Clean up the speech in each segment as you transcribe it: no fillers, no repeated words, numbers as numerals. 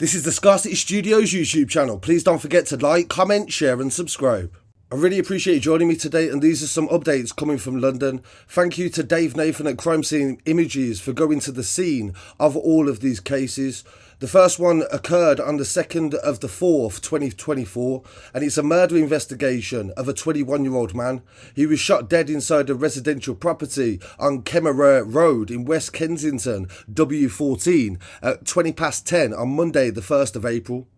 This is the Scarcity Studios YouTube channel. Please don't forget to like, comment, share and subscribe. I really appreciate you joining me today, and these are some updates coming from London. Thank you to Dave Nathan at Crime Scene Images for going to the scene of all of these cases. The first one occurred on the 2nd of the 4th, 2024, and it's a murder investigation of a 21-year-old man. He was shot dead inside a residential property on Comeragh Road in West Kensington, W14, at 10:20 on Monday, the 1st of April.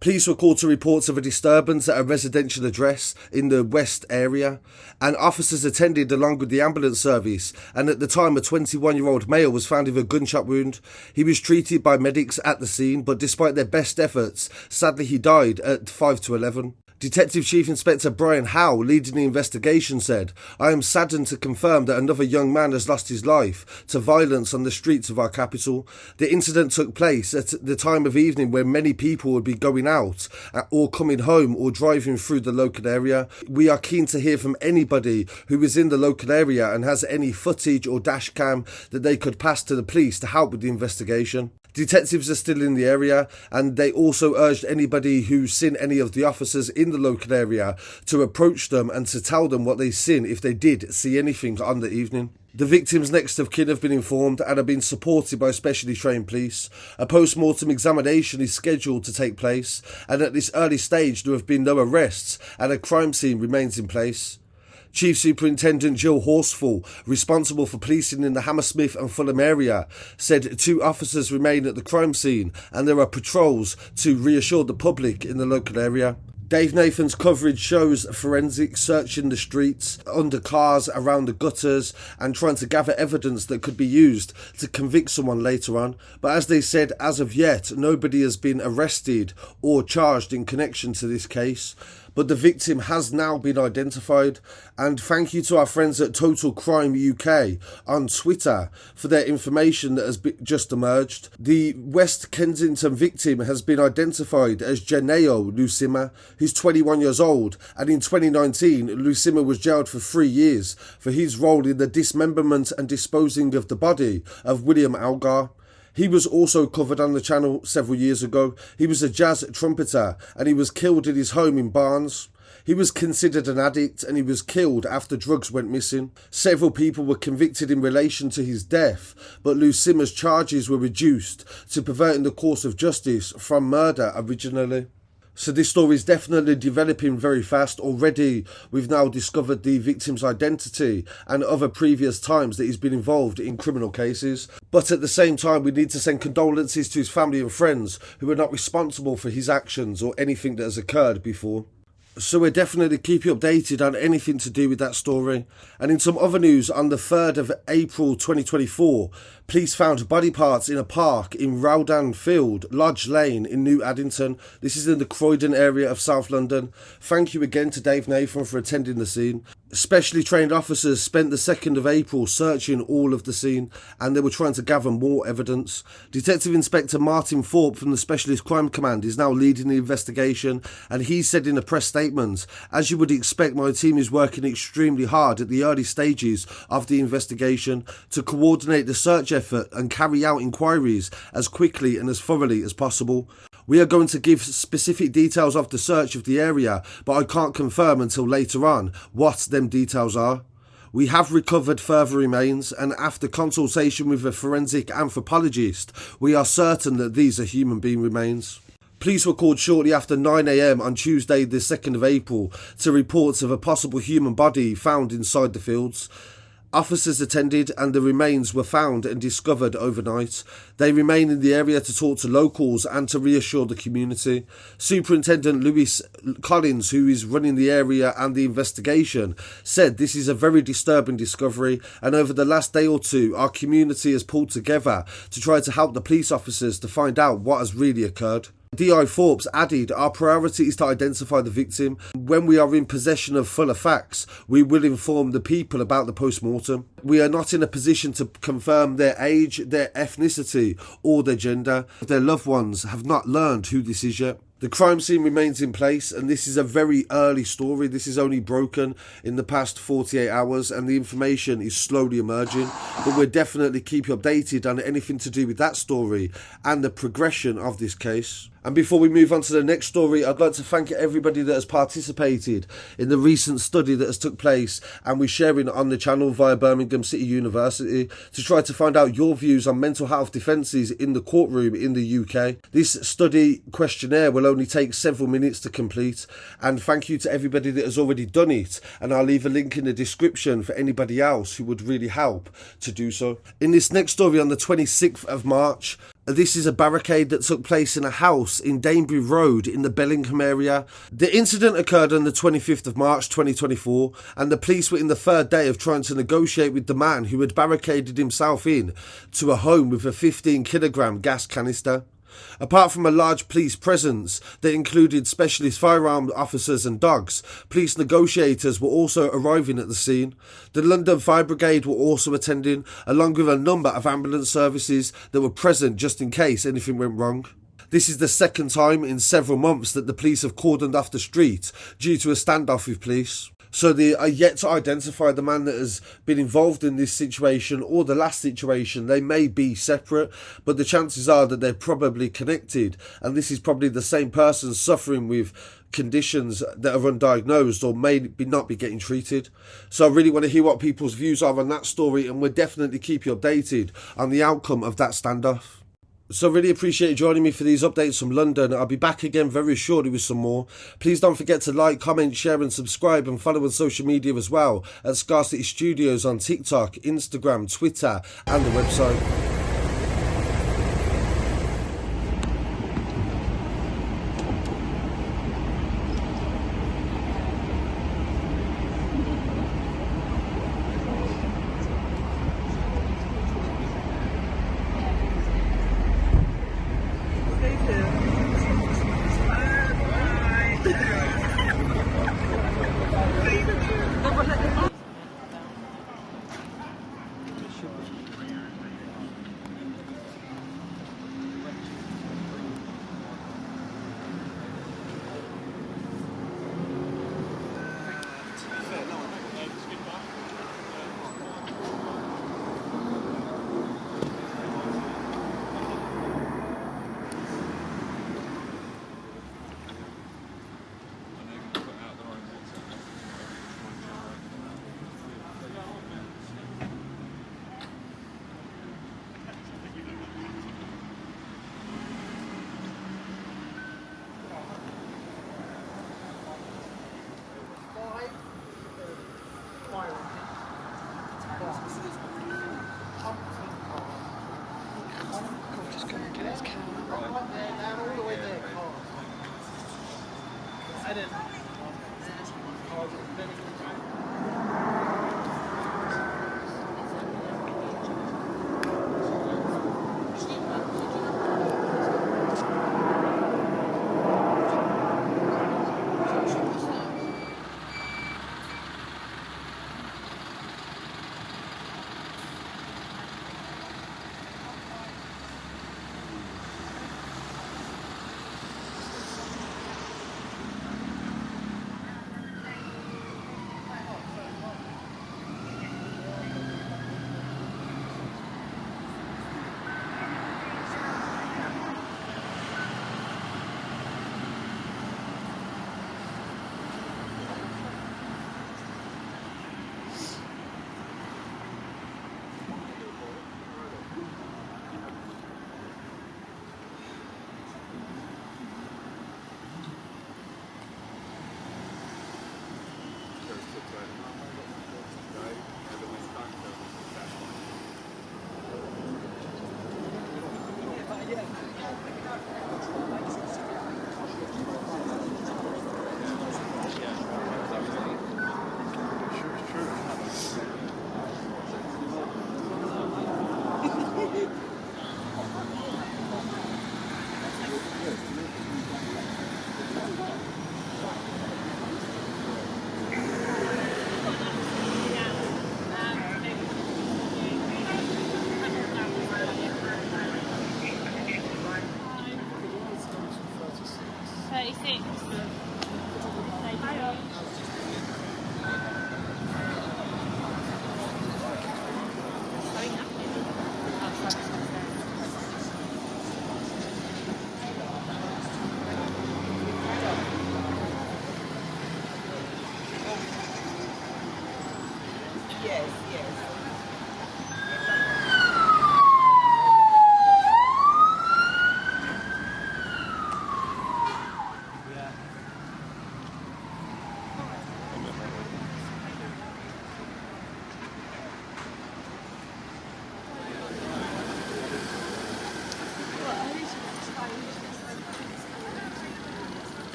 Police were called to reports of a disturbance at a residential address in the West area, and officers attended along with the ambulance service, and at the time a 21-year-old male was found with a gunshot wound. He was treated by medics at the scene, but despite their best efforts, sadly he died at 5 to 11. Detective Chief Inspector Brian Howe, leading the investigation, said, "I am saddened to confirm that another young man has lost his life to violence on the streets of our capital. The incident took place at the time of evening when many people would be going out or coming home or driving through the local area. We are keen to hear from anybody who is in the local area and has any footage or dash cam that they could pass to the police to help with the investigation." Detectives are still in the area, and they also urged anybody who's seen any of the officers in the local area to approach them and to tell them what they've seen if they did see anything on the evening. The victim's next of kin have been informed and have been supported by specially trained police. A post-mortem examination is scheduled to take place, and at this early stage there have been no arrests and a crime scene remains in place. Chief Superintendent Jill Horsfall, responsible for policing in the Hammersmith and Fulham area, said 2 officers remain at the crime scene and there are patrols to reassure the public in the local area. Dave Nathan's coverage shows forensics searching the streets, under cars, around the gutters and trying to gather evidence that could be used to convict someone later on. But as they said, as of yet, nobody has been arrested or charged in connection to this case. But the victim has now been identified, and thank you to our friends at Total Crime UK on Twitter for their information that has just emerged. The West Kensington victim has been identified as Janayo Lucima, who's 21 years old, and in 2019 Lucima was jailed for 3 years for his role in the dismemberment and disposing of the body of William Algar. He was also covered on the channel several years ago. He was a jazz trumpeter and he was killed in his home in Barnes. He was considered an addict and he was killed after drugs went missing. Several people were convicted in relation to his death, but Lucima's charges were reduced to perverting the course of justice from murder originally. So this story is definitely developing very fast. Already we've now discovered the victim's identity and other previous times that he's been involved in criminal cases. But at the same time, we need to send condolences to his family and friends who are not responsible for his actions or anything that has occurred before. So we'll definitely keep you updated on anything to do with that story. And in some other news, on the 3rd of April 2024, police found body parts in a park in Rowdan Field, Lodge Lane in New Addington. This is in the Croydon area of South London. Thank you again to Dave Nathan for attending the scene. Specially trained officers spent the 2nd of April searching all of the scene, and they were trying to gather more evidence. Detective Inspector Martin Thorpe from the Specialist Crime Command is now leading the investigation, and he said in a press statement, "As you would expect, my team is working extremely hard at the early stages of the investigation to coordinate the search effort and carry out inquiries as quickly and as thoroughly as possible. We are going to give specific details of the search of the area, but I can't confirm until later on what them details are. We have recovered further remains, and after consultation with a forensic anthropologist, we are certain that these are human being remains." Police were called shortly after 9 AM on Tuesday the 2nd of April to reports of a possible human body found inside the fields. Officers attended and the remains were found and discovered overnight. They remain in the area to talk to locals and to reassure the community. Superintendent Lewis Collins, who is running the area and the investigation, said this is a very disturbing discovery, and over the last day or two our community has pulled together to try to help the police officers to find out what has really occurred. D.I. Forbes added, "Our priority is to identify the victim. When we are in possession of fuller facts, we will inform the people about the post-mortem. We are not in a position to confirm their age, their ethnicity or their gender. Their loved ones have not learned who this is yet." The crime scene remains in place, and this is a very early story. This is only broken in the past 48 hours, and the information is slowly emerging. But we'll definitely keep you updated on anything to do with that story and the progression of this case. And before we move on to the next story, I'd like to thank everybody that has participated in the recent study that has took place and we're sharing on the channel via Birmingham City University to try to find out your views on mental health defences in the courtroom in the UK. This study questionnaire will only take several minutes to complete, and thank you to everybody that has already done it, and I'll leave a link in the description for anybody else who would really help to do so. In this next story on the 26th of March, this is a barricade that took place in a house in Comeragh Road in the Bellingham area. The incident occurred on the 25th of March 2024, and the police were in the third day of trying to negotiate with the man who had barricaded himself in to a home with a 15-kilogram gas canister. Apart from a large police presence that included specialist firearm officers and dogs, police negotiators were also arriving at the scene. The London Fire Brigade were also attending, along with a number of ambulance services that were present just in case anything went wrong. This is the second time in several months that the police have cordoned off the street due to a standoff with police. So they are yet to identify the man that has been involved in this situation or the last situation. They may be separate, but the chances are that they're probably connected, and this is probably the same person suffering with conditions that are undiagnosed or may not be getting treated. So I really want to hear what people's views are on that story, and we'll definitely keep you updated on the outcome of that standoff. So really appreciate you joining me for these updates from London. I'll be back again very shortly with some more. Please don't forget to like, comment, share and subscribe, and follow on social media as well at Scarcity Studios on TikTok, Instagram, Twitter and the website. Yes, yes.